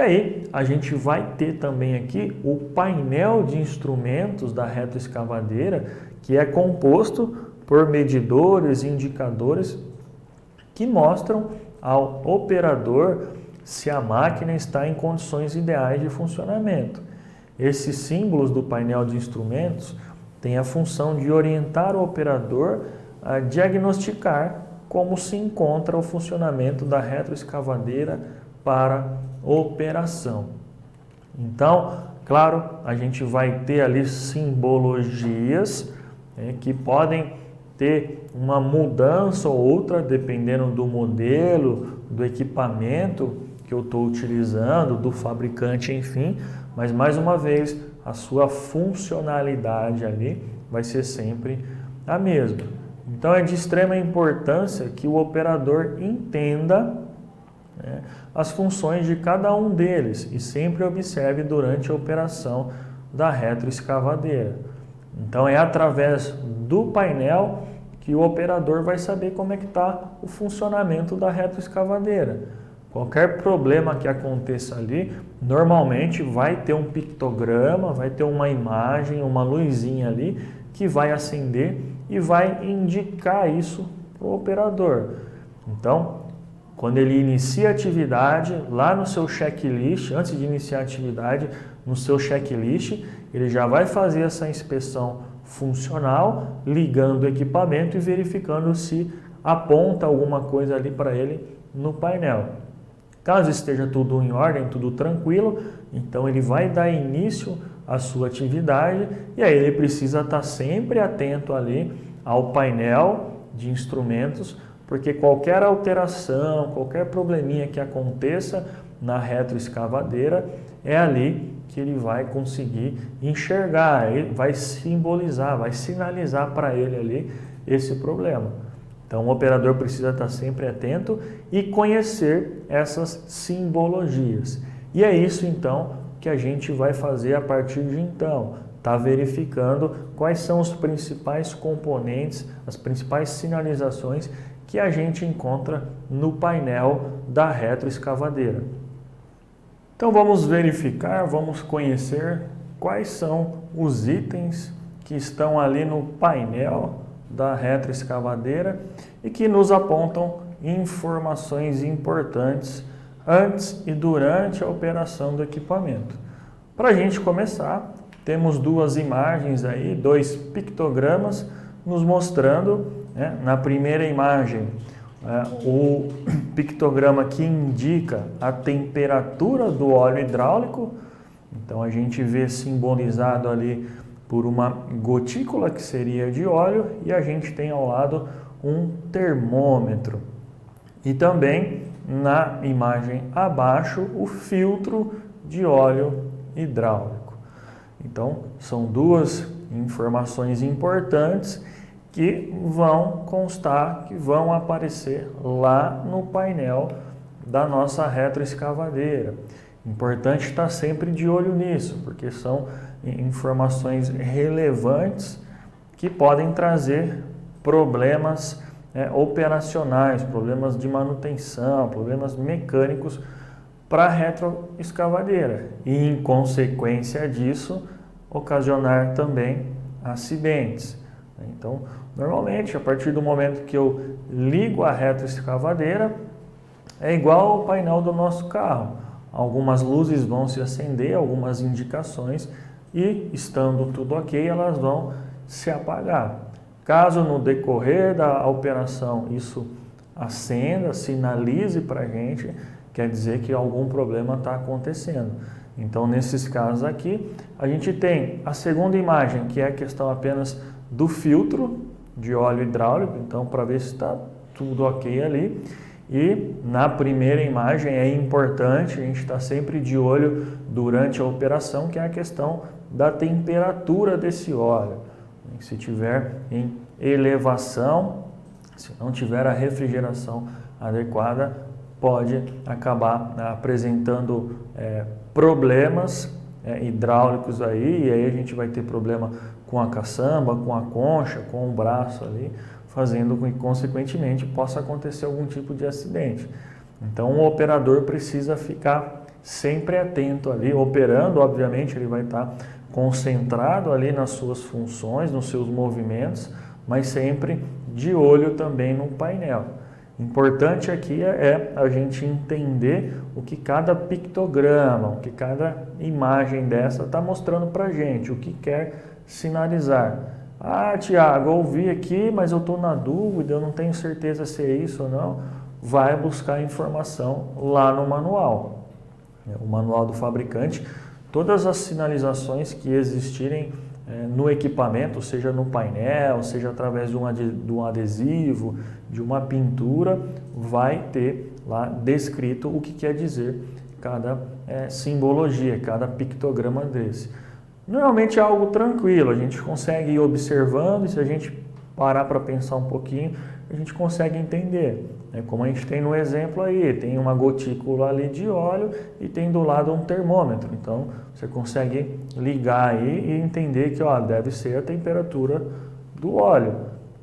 aí a gente vai ter também aqui o painel de instrumentos da retroescavadeira, que é composto por medidores e indicadores que mostram ao operador se a máquina está em condições ideais de funcionamento. Esses símbolos do painel de instrumentos têm a função de orientar o operador a diagnosticar como se encontra o funcionamento da retroescavadeira para operação. Então, claro, a gente vai ter ali simbologias que podem ter uma mudança ou outra dependendo do modelo, do equipamento que eu estou utilizando, do fabricante, enfim, mas mais uma vez a sua funcionalidade ali vai ser sempre a mesma. Então é de extrema importância que o operador entenda as funções de cada um deles e sempre observe durante a operação da retroescavadeira. Então é através do painel que o operador vai saber como é que está o funcionamento da retroescavadeira. Qualquer problema que aconteça ali, normalmente vai ter um pictograma, vai ter uma imagem, uma luzinha ali que vai acender e vai indicar isso para o operador. Então, quando ele inicia a atividade, lá no seu checklist, antes de iniciar a atividade, no seu checklist, ele já vai fazer essa inspeção funcional, ligando o equipamento e verificando se aponta alguma coisa ali para ele no painel. Caso esteja tudo em ordem, tudo tranquilo, então ele vai dar início à sua atividade e aí ele precisa estar sempre atento ali ao painel de instrumentos, porque qualquer alteração, qualquer probleminha que aconteça na retroescavadeira, é ali que ele vai conseguir enxergar, ele vai simbolizar, vai sinalizar para ele ali esse problema. Então o operador precisa estar sempre atento e conhecer essas simbologias. E é isso então que a gente vai fazer a partir de então. Está verificando quais são os principais componentes, as principais sinalizações que a gente encontra no painel da retroescavadeira. Então vamos verificar, vamos conhecer quais são os itens que estão ali no painel da retroescavadeira e que nos apontam informações importantes antes e durante a operação do equipamento. Para a gente começar, temos duas imagens aí, dois pictogramas nos mostrando, na primeira imagem, o pictograma que indica a temperatura do óleo hidráulico. Então a gente vê simbolizado ali por uma gotícula que seria de óleo e a gente tem ao lado um termômetro. E também na imagem abaixo o filtro de óleo hidráulico. Então são duas informações importantes que vão constar, que vão aparecer lá no painel da nossa retroescavadeira. Importante estar sempre de olho nisso, porque são informações relevantes que podem trazer problemas operacionais, problemas de manutenção, problemas mecânicos para a retroescavadeira e, em consequência disso, ocasionar também acidentes. Então, normalmente, a partir do momento que eu ligo a retroescavadeira, é igual ao painel do nosso carro. Algumas luzes vão se acender, algumas indicações, e estando tudo ok, elas vão se apagar. Caso no decorrer da operação isso acenda, sinalize para a gente, quer dizer que algum problema está acontecendo. Então, nesses casos aqui, a gente tem a segunda imagem, que é a questão apenas do filtro de óleo hidráulico, então para ver se está tudo ok ali. E na primeira imagem é importante a gente estar sempre de olho durante a operação, que é a questão da temperatura desse óleo. Se tiver em elevação, se não tiver a refrigeração adequada, pode acabar apresentando problemas hidráulicos aí, e aí a gente vai ter problema com a caçamba, com a concha, com o braço ali, fazendo com que, consequentemente, possa acontecer algum tipo de acidente. Então, o operador precisa ficar sempre atento ali, operando, obviamente ele vai estar concentrado ali nas suas funções, nos seus movimentos, mas sempre de olho também no painel. Importante aqui é a gente entender o que cada pictograma, o que cada imagem dessa está mostrando para a gente, o que quer sinalizar. Ah, Tiago, eu ouvi aqui, mas eu estou na dúvida, eu não tenho certeza se é isso ou não. Vai buscar informação lá no manual. O manual do fabricante, todas as sinalizações que existirem no equipamento, seja no painel, seja através de um adesivo, de uma pintura, vai ter lá descrito o que quer dizer cada simbologia, cada pictograma desse. Normalmente é algo tranquilo, a gente consegue ir observando e se a gente parar para pensar um pouquinho, a gente consegue entender. Como a gente tem no exemplo aí, tem uma gotícula ali de óleo e tem do lado um termômetro. Então, você consegue ligar aí e entender que deve ser a temperatura do óleo.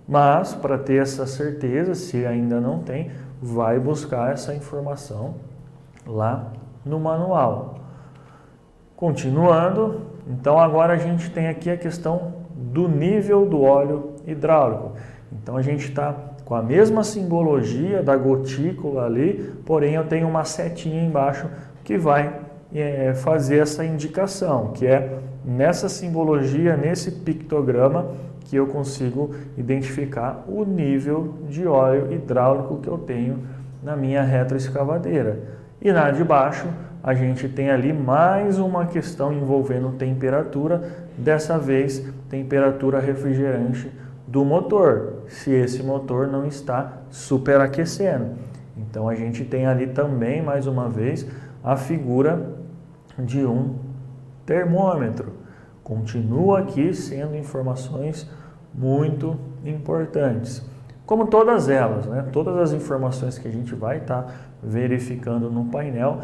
Mas, para ter essa certeza, se ainda não tem, vai buscar essa informação lá no manual. Continuando, então agora a gente tem aqui a questão do nível do óleo hidráulico. Então, a gente está com a mesma simbologia da gotícula ali, porém eu tenho uma setinha embaixo que vai fazer essa indicação, que é nessa simbologia, nesse pictograma, que eu consigo identificar o nível de óleo hidráulico que eu tenho na minha retroescavadeira. E na de baixo a gente tem ali mais uma questão envolvendo temperatura, dessa vez temperatura refrigerante do motor, se esse motor não está superaquecendo. Então a gente tem ali também, mais uma vez, a figura de um termômetro. Continua aqui sendo informações muito importantes. Como todas elas, todas as informações que a gente vai estar verificando no painel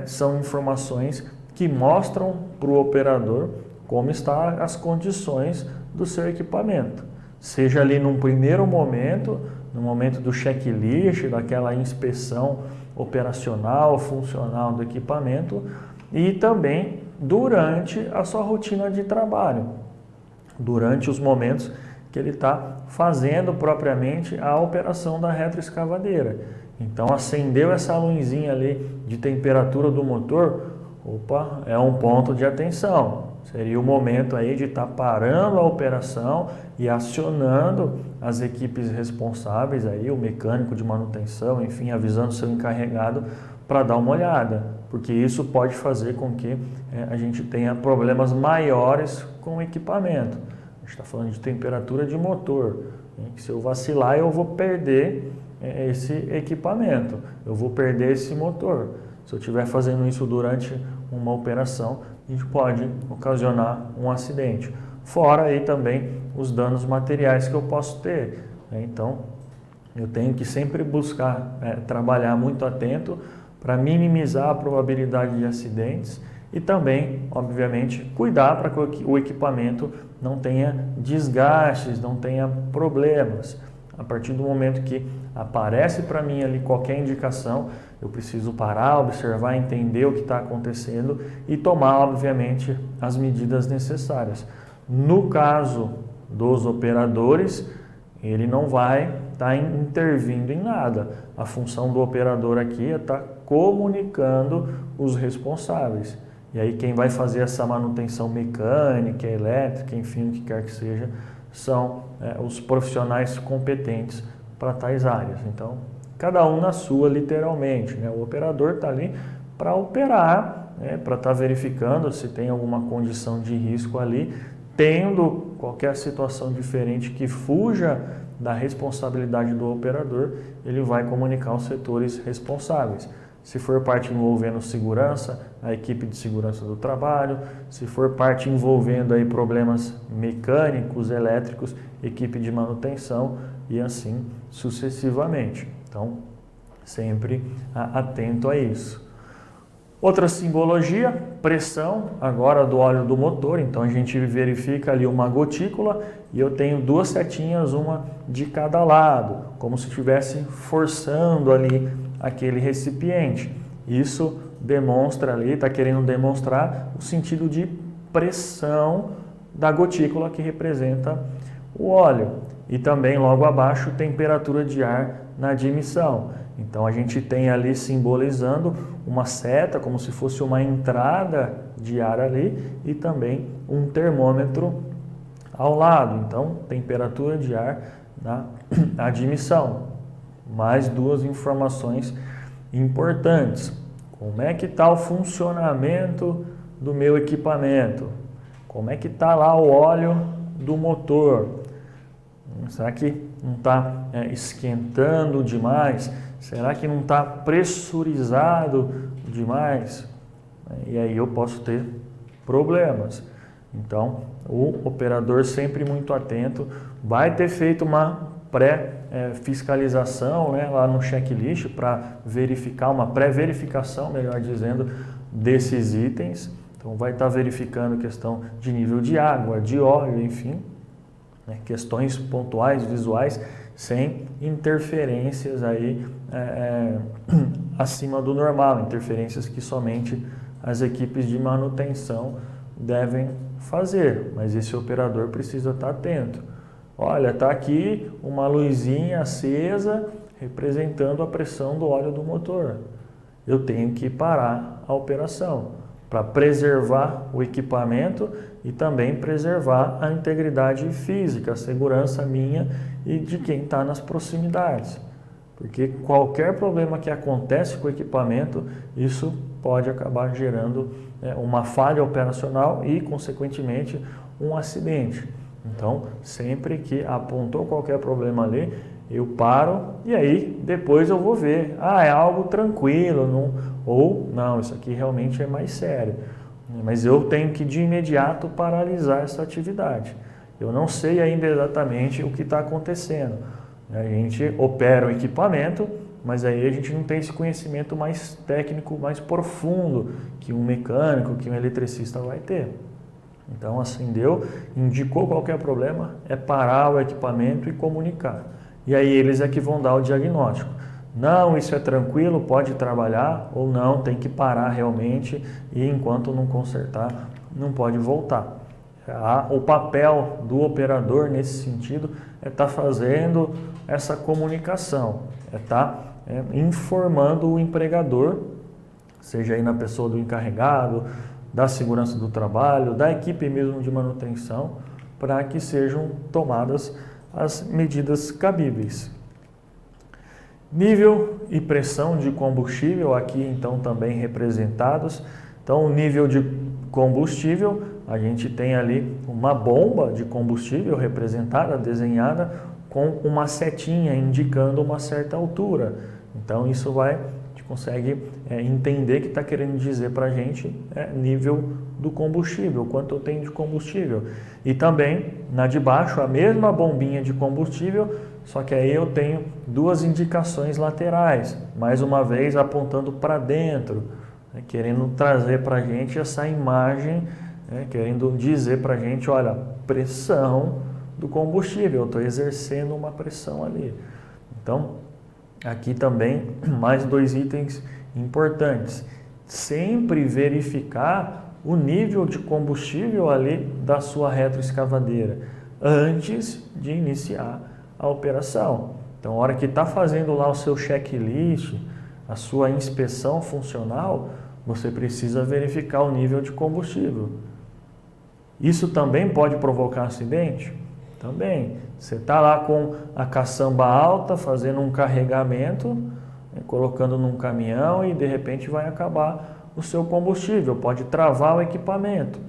são informações que mostram para o operador como estão as condições do seu equipamento. Seja ali num primeiro momento, no momento do checklist, daquela inspeção operacional, funcional do equipamento e também durante a sua rotina de trabalho, durante os momentos que ele está fazendo propriamente a operação da retroescavadeira. Então acendeu essa luzinha ali de temperatura do motor, é um ponto de atenção. Seria o momento aí de estar parando a operação e acionando as equipes responsáveis, aí, o mecânico de manutenção, enfim, avisando o seu encarregado para dar uma olhada, porque isso pode fazer com que a gente tenha problemas maiores com o equipamento. A gente está falando de temperatura de motor, que se eu vacilar eu vou perder esse equipamento, eu vou perder esse motor. Se eu estiver fazendo isso durante uma operação, a gente pode ocasionar um acidente. Fora aí também os danos materiais que eu posso ter. Então, eu tenho que sempre buscar trabalhar muito atento para minimizar a probabilidade de acidentes e também, obviamente, cuidar para que o equipamento não tenha desgastes, não tenha problemas. A partir do momento que aparece para mim ali qualquer indicação, eu preciso parar, observar, entender o que está acontecendo e tomar, obviamente, as medidas necessárias. No caso dos operadores, ele não vai estar intervindo em nada. A função do operador aqui é estar comunicando os responsáveis. E aí quem vai fazer essa manutenção mecânica, elétrica, enfim, o que quer que seja, são os profissionais competentes para tais áreas. Então, cada um na sua, literalmente. O operador está ali para operar, para estar verificando se tem alguma condição de risco ali, tendo qualquer situação diferente que fuja da responsabilidade do operador, ele vai comunicar aos setores responsáveis. Se for parte envolvendo segurança, a equipe de segurança do trabalho. Se for parte envolvendo aí problemas mecânicos, elétricos, equipe de manutenção e assim sucessivamente. Então, sempre atento a isso. Outra simbologia, pressão, agora do óleo do motor. Então, a gente verifica ali uma gotícula e eu tenho duas setinhas, uma de cada lado, como se estivesse forçando ali aquele recipiente. Isso demonstra ali, está querendo demonstrar o sentido de pressão da gotícula que representa o óleo. E também logo abaixo, temperatura de ar na admissão. Então a gente tem ali simbolizando uma seta, como se fosse uma entrada de ar ali, e também um termômetro ao lado. Então, temperatura de ar na admissão. Mais duas informações importantes. Como é que está o funcionamento do meu equipamento? Como é que está lá o óleo do motor? Será que não está esquentando demais? Será que não está pressurizado demais? E aí eu posso ter problemas. Então, o operador sempre muito atento, vai ter feito uma pré-fiscalização, né, lá no checklist para verificar, uma pré-verificação, melhor dizendo, desses itens. Então, vai estar verificando questão de nível de água, de óleo, enfim, né, questões pontuais, visuais, sem interferências aí acima do normal, interferências que somente as equipes de manutenção devem fazer, mas esse operador precisa estar atento. Olha, está aqui uma luzinha acesa representando a pressão do óleo do motor. Eu tenho que parar a operação para preservar o equipamento e também preservar a integridade física, a segurança minha e de quem está nas proximidades. Porque qualquer problema que acontece com o equipamento, isso pode acabar gerando uma falha operacional e, consequentemente, um acidente. Então, sempre que apontou qualquer problema ali, eu paro e aí depois eu vou ver. É algo tranquilo, ou não, isso aqui realmente é mais sério. Mas eu tenho que de imediato paralisar essa atividade. Eu não sei ainda exatamente o que está acontecendo. A gente opera o equipamento, mas aí a gente não tem esse conhecimento mais técnico, mais profundo que um mecânico, que um eletricista vai ter. Então acendeu, indicou qualquer problema, é parar o equipamento e comunicar. E aí eles é que vão dar o diagnóstico. Não, isso é tranquilo, pode trabalhar, ou não, tem que parar realmente e enquanto não consertar, não pode voltar. O papel do operador nesse sentido é estar fazendo essa comunicação, é estar informando o empregador, seja aí na pessoa do encarregado, da segurança do trabalho, da equipe mesmo de manutenção, para que sejam tomadas as medidas cabíveis. Nível e pressão de combustível, aqui então também representados. Então, o nível de combustível, a gente tem ali uma bomba de combustível representada, desenhada, com uma setinha indicando uma certa altura. Então, isso a gente consegue entender que está querendo dizer para a gente nível do combustível, quanto eu tenho de combustível. E também, na de baixo, a mesma bombinha de combustível, só que aí eu tenho duas indicações laterais, mais uma vez apontando para dentro, querendo trazer para a gente essa imagem, querendo dizer para a gente, olha, pressão do combustível, eu estou exercendo uma pressão ali. Então, aqui também mais dois itens importantes. Sempre verificar o nível de combustível ali da sua retroescavadeira antes de iniciar a operação. Então, a hora que está fazendo lá o seu checklist, a sua inspeção funcional, você precisa verificar o nível de combustível. Isso também pode provocar acidente? Também. Você está lá com a caçamba alta, fazendo um carregamento, colocando num caminhão e de repente vai acabar o seu combustível, pode travar o equipamento.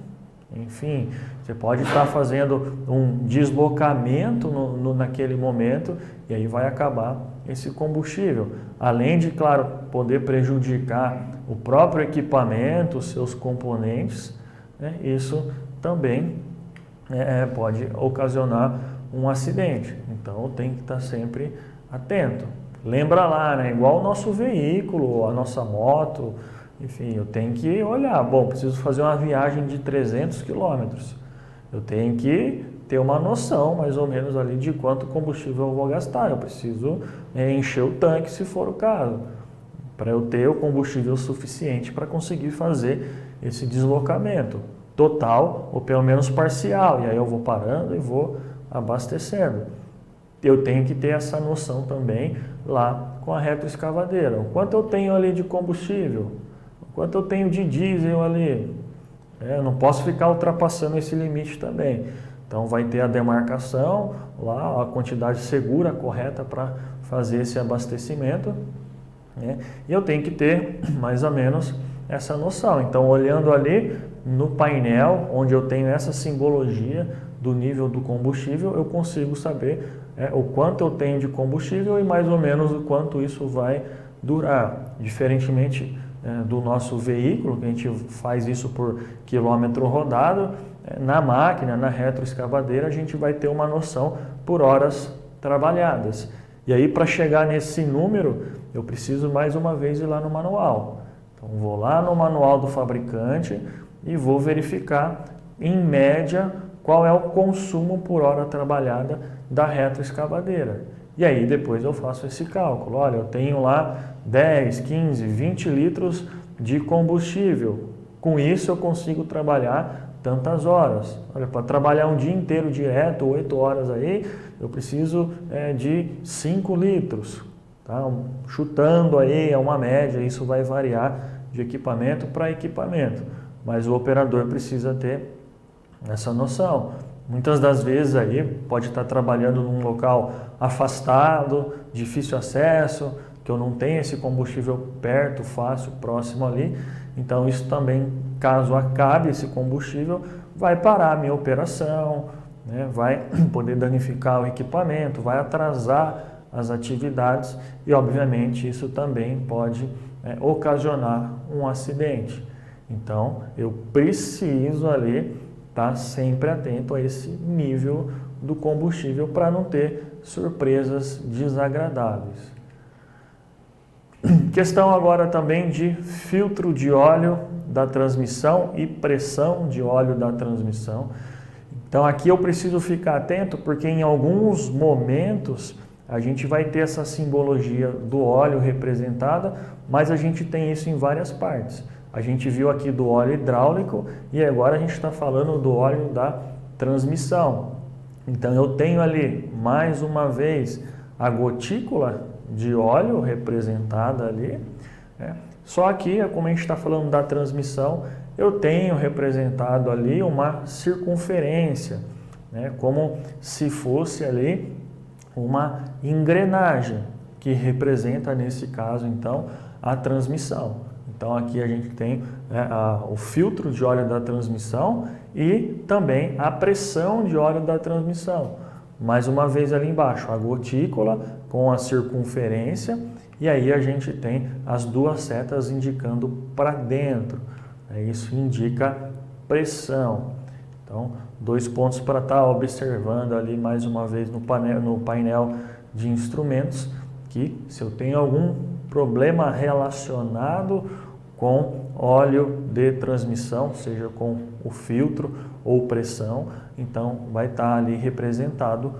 Enfim, você pode estar fazendo um deslocamento naquele momento e aí vai acabar esse combustível. Além de, claro, poder prejudicar o próprio equipamento, os seus componentes, isso também pode ocasionar um acidente. Então tem que estar sempre atento. Lembra lá, igual o nosso veículo, a nossa moto, enfim, eu tenho que olhar, preciso fazer uma viagem de 300 quilômetros. Eu tenho que ter uma noção, mais ou menos, ali de quanto combustível eu vou gastar. Eu preciso encher o tanque, se for o caso. para eu ter o combustível suficiente para conseguir fazer esse deslocamento total ou pelo menos parcial. E aí eu vou parando e vou abastecendo. Eu tenho que ter essa noção também lá com a retroescavadeira. O quanto eu tenho ali de combustível? O quanto eu tenho de diesel ali? Eu não posso ficar ultrapassando esse limite também. Então vai ter a demarcação lá, a quantidade segura, correta para fazer esse abastecimento. Né? E eu tenho que ter mais ou menos essa noção. Então olhando ali no painel, onde eu tenho essa simbologia do nível do combustível, eu consigo saber o quanto eu tenho de combustível e mais ou menos o quanto isso vai durar. Diferentemente do nosso veículo, que a gente faz isso por quilômetro rodado, na máquina, na retroescavadeira, a gente vai ter uma noção por horas trabalhadas. E aí, para chegar nesse número, eu preciso mais uma vez ir lá no manual. Então, vou lá no manual do fabricante e vou verificar, em média, qual é o consumo por hora trabalhada da retroescavadeira. E aí, depois eu faço esse cálculo. Olha, eu tenho lá 10, 15, 20 litros de combustível. Com isso, eu consigo trabalhar tantas horas. Olha, para trabalhar um dia inteiro direto, 8 horas aí, eu preciso de 5 litros. Tá? Chutando aí, é uma média, isso vai variar de equipamento para equipamento. Mas o operador precisa ter essa noção. Muitas das vezes aí pode estar trabalhando num local afastado, difícil acesso, que eu não tenho esse combustível perto, fácil, próximo ali. Então isso também, caso acabe esse combustível, vai parar a minha operação, né? Vai poder danificar o equipamento, vai atrasar as atividades e obviamente isso também pode ocasionar um acidente. Então eu preciso ali estar sempre atento a esse nível do combustível para não ter surpresas desagradáveis. Questão agora também de filtro de óleo da transmissão e pressão de óleo da transmissão. Então aqui eu preciso ficar atento porque em alguns momentos a gente vai ter essa simbologia do óleo representada, mas a gente tem isso em várias partes. A gente viu aqui do óleo hidráulico e agora a gente está falando do óleo da transmissão. Então eu tenho ali mais uma vez a gotícula de óleo representada ali. Só que, como a gente está falando da transmissão, eu tenho representado ali uma circunferência, né, como se fosse ali uma engrenagem que representa nesse caso então a transmissão. Então aqui a gente tem o filtro de óleo da transmissão e também a pressão de óleo da transmissão. Mais uma vez ali embaixo, a gotícula com a circunferência e aí a gente tem as duas setas indicando para dentro. Isso indica pressão. Então, 2 pontos para estar observando ali mais uma vez no painel de instrumentos que se eu tenho algum problema relacionado com óleo de transmissão, seja com o filtro ou pressão, então vai estar ali representado,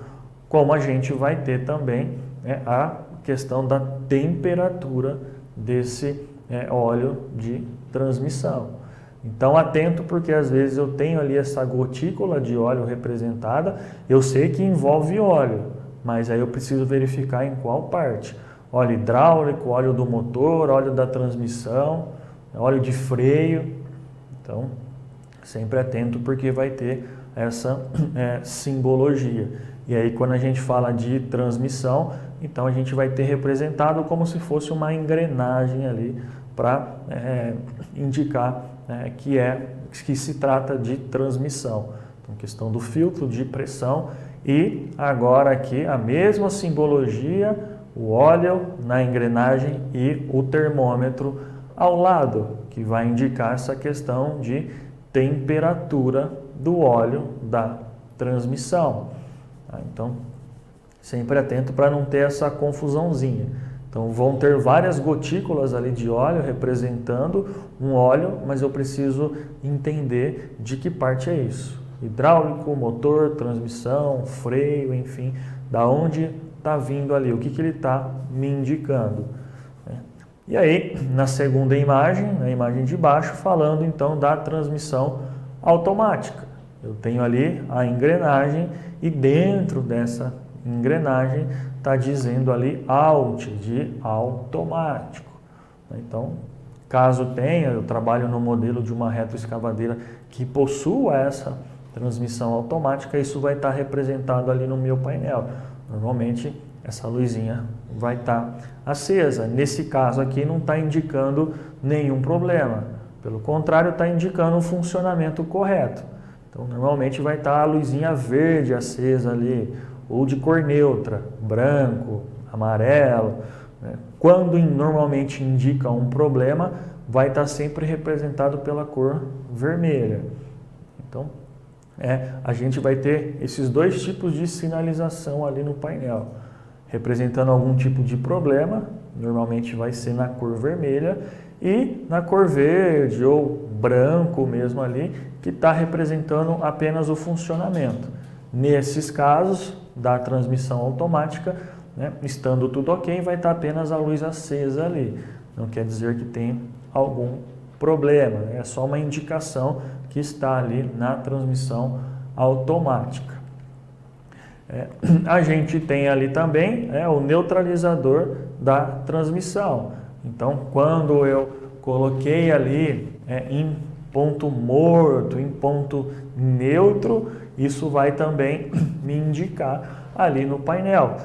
como a gente vai ter também a questão da temperatura desse óleo de transmissão. Então atento porque às vezes eu tenho ali essa gotícula de óleo representada, eu sei que envolve óleo, mas aí eu preciso verificar em qual parte. Óleo hidráulico, óleo do motor, óleo da transmissão, óleo de freio. Então, sempre atento porque vai ter essa simbologia. E aí quando a gente fala de transmissão, então a gente vai ter representado como se fosse uma engrenagem ali para indicar que se trata de transmissão. Então, questão do filtro de pressão e agora aqui a mesma simbologia, o óleo na engrenagem e o termômetro ao lado, que vai indicar essa questão de temperatura do óleo da transmissão. Então, sempre atento para não ter essa confusãozinha. Então, vão ter várias gotículas ali de óleo representando um óleo, mas eu preciso entender de que parte é isso. Hidráulico, motor, transmissão, freio, enfim, da onde está vindo ali, o que ele está me indicando. E aí, na segunda imagem, na imagem de baixo, falando então da transmissão automática. Eu tenho ali a engrenagem e dentro dessa engrenagem está dizendo ali out, de automático. Então, caso tenha, eu trabalho no modelo de uma retroescavadeira que possua essa transmissão automática, isso vai estar representado ali no meu painel. Normalmente, essa luzinha vai estar acesa. Nesse caso aqui não está indicando nenhum problema. Pelo contrário, está indicando o funcionamento correto. Então, normalmente vai estar a luzinha verde acesa ali, ou de cor neutra, branco, amarelo. Né? Quando normalmente indica um problema, vai estar sempre representado pela cor vermelha. Então, a gente vai ter esses dois tipos de sinalização ali no painel. Representando algum tipo de problema, normalmente vai ser na cor vermelha, e na cor verde ou branco mesmo ali, que está representando apenas o funcionamento. Nesses casos da transmissão automática, né, estando tudo ok, vai estar apenas a luz acesa ali. Não quer dizer que tem algum problema, né? É só uma indicação que está ali na transmissão automática. A gente tem ali também o neutralizador da transmissão. Então, quando eu coloquei ali em ponto morto, em ponto neutro, isso vai também me indicar ali no painel.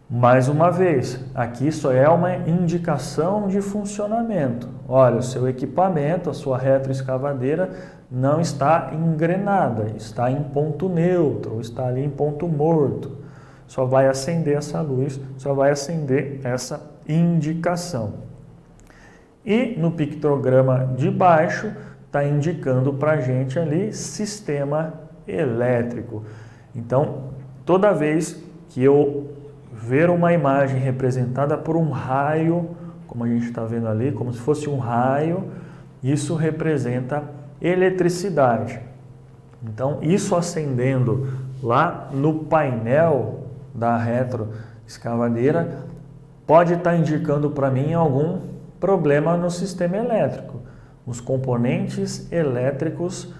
Mais uma vez, aqui só é uma indicação de funcionamento. Olha, o seu equipamento, a sua retroescavadeira não está engrenada, está em ponto neutro, está ali em ponto morto. Só vai acender essa luz, só vai acender essa indicação. E no pictograma de baixo está indicando para a gente ali sistema elétrico. Então, toda vez que eu ver uma imagem representada por um raio, como a gente está vendo ali, como se fosse um raio, isso representa eletricidade. Então, isso acendendo lá no painel da retroescavadeira pode estar indicando para mim algum problema no sistema elétrico, os componentes elétricos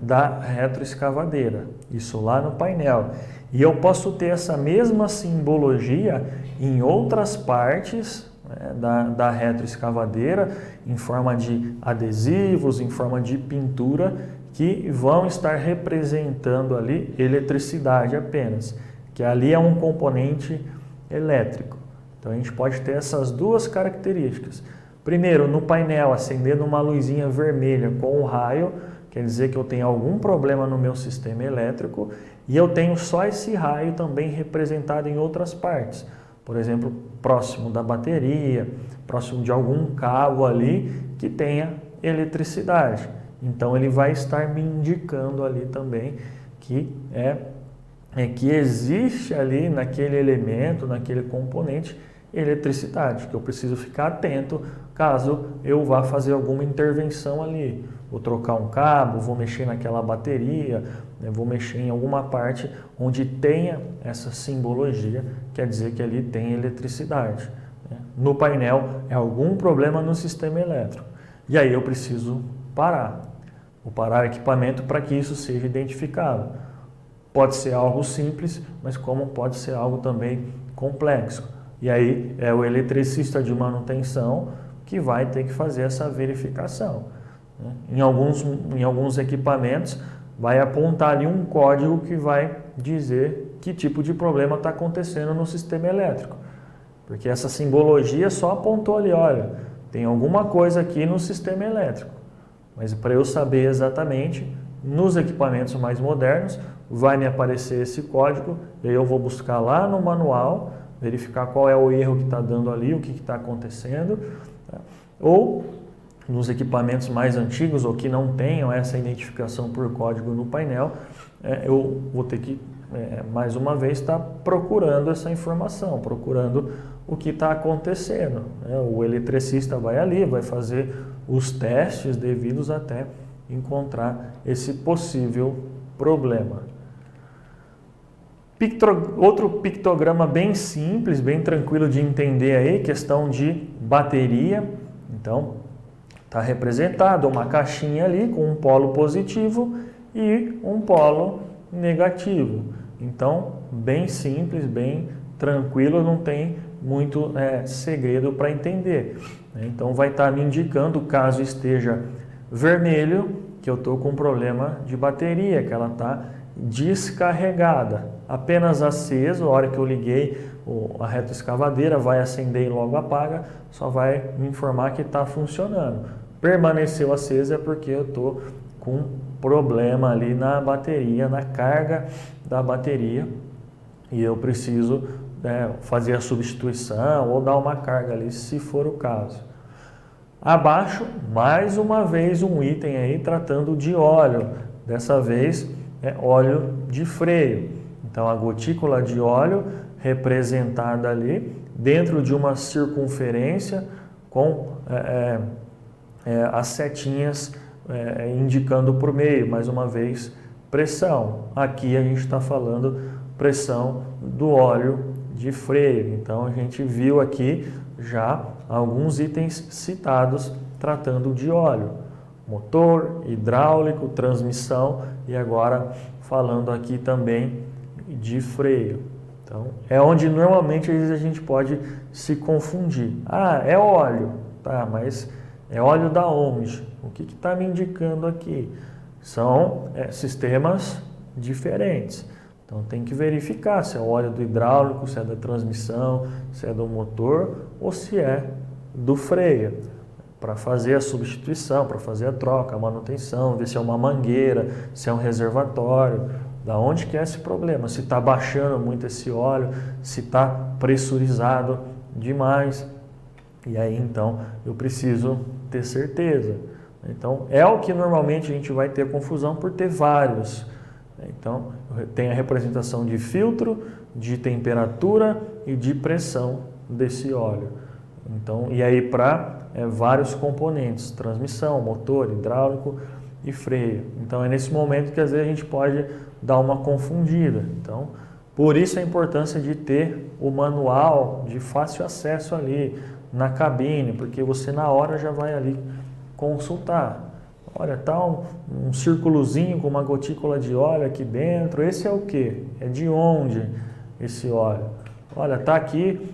da retroescavadeira, isso lá no painel. E eu posso ter essa mesma simbologia em outras partes da retroescavadeira, em forma de adesivos, em forma de pintura, que vão estar representando ali eletricidade apenas, que ali é um componente elétrico. Então a gente pode ter essas duas características. Primeiro, no painel acendendo uma luzinha vermelha com um raio, quer dizer que eu tenho algum problema no meu sistema elétrico, e eu tenho só esse raio também representado em outras partes. Por exemplo, próximo da bateria, próximo de algum cabo ali que tenha eletricidade. Então ele vai estar me indicando ali também que que existe ali naquele elemento, naquele componente, eletricidade, que eu preciso ficar atento caso eu vá fazer alguma intervenção ali. Vou trocar um cabo, vou mexer naquela bateria, vou mexer em alguma parte onde tenha essa simbologia, quer dizer que ali tem eletricidade. No painel é algum problema no sistema elétrico. E aí eu preciso parar. Vou parar o equipamento para que isso seja identificado. Pode ser algo simples, mas como pode ser algo também complexo. E aí é o eletricista de manutenção que vai ter que fazer essa verificação. Em alguns equipamentos vai apontar ali um código que vai dizer que tipo de problema está acontecendo no sistema elétrico. Porque essa simbologia só apontou ali, olha, tem alguma coisa aqui no sistema elétrico. Mas para eu saber exatamente, nos equipamentos mais modernos, vai me aparecer esse código, e aí eu vou buscar lá no manual, verificar qual é o erro que está dando ali, o que está acontecendo. Ou nos equipamentos mais antigos ou que não tenham essa identificação por código no painel, eu vou ter que, mais uma vez, estar procurando essa informação, procurando o que está acontecendo. O eletricista vai ali, vai fazer os testes devidos até encontrar esse possível problema. Outro pictograma bem simples, bem tranquilo de entender aí, questão de bateria. Então, está representado uma caixinha ali com um polo positivo e um polo negativo. Então, bem simples, bem tranquilo, não tem muito segredo para entender. Então, vai estar me indicando, caso esteja vermelho, que eu estou com um problema de bateria, que ela está descarregada. Apenas aceso, a hora que eu liguei a retroescavadeira, vai acender e logo apaga, só vai me informar que está funcionando. Permaneceu acesa é porque eu estou com problema ali na bateria, na carga da bateria, e eu preciso fazer a substituição ou dar uma carga ali, se for o caso. Abaixo, mais uma vez, um item aí tratando de óleo, dessa vez óleo de freio. Então, a gotícula de óleo representada ali dentro de uma circunferência com as setinhas indicando por meio, mais uma vez, pressão. Aqui a gente está falando pressão do óleo de freio. Então, a gente viu aqui já alguns itens citados tratando de óleo. Motor, hidráulico, transmissão e agora falando aqui também de freio. Então, é onde normalmente a gente pode se confundir. Ah, é óleo. Tá, mas é óleo da onde? O que está me indicando aqui? São sistemas diferentes. Então, tem que verificar se é óleo do hidráulico, se é da transmissão, se é do motor ou se é do freio. Para fazer a substituição, para fazer a troca, a manutenção, ver se é uma mangueira, se é um reservatório, da onde que é esse problema, se está baixando muito esse óleo, se está pressurizado demais, e aí então eu preciso ter certeza. Então é o que normalmente a gente vai ter confusão por ter vários. Então tem a representação de filtro, de temperatura e de pressão desse óleo. Então, e aí para vários componentes, transmissão, motor, hidráulico e freio. Então é nesse momento que às vezes a gente pode dar uma confundida. Então, por isso a importância de ter o manual de fácil acesso ali na cabine, porque você na hora já vai ali consultar. Olha, tá um círculozinho com uma gotícula de óleo aqui dentro, esse é o que? É de onde esse óleo? Olha, tá aqui,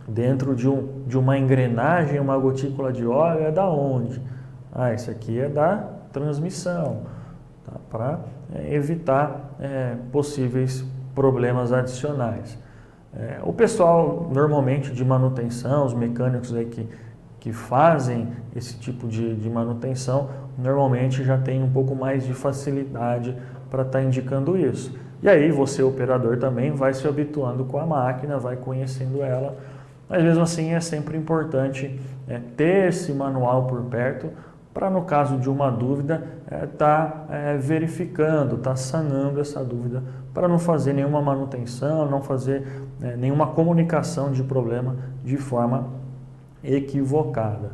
dentro de uma engrenagem, uma gotícula de óleo, é da onde? Ah, esse aqui é da transmissão, tá? Para evitar possíveis problemas adicionais. O pessoal normalmente de manutenção, os mecânicos aí que fazem esse tipo de manutenção, normalmente já tem um pouco mais de facilidade para estar indicando isso. E aí você, operador, também vai se habituando com a máquina, vai conhecendo ela. Mas mesmo assim é sempre importante ter esse manual por perto para, no caso de uma dúvida, estar verificando, estar sanando essa dúvida para não fazer nenhuma manutenção, não fazer nenhuma comunicação de problema de forma equivocada.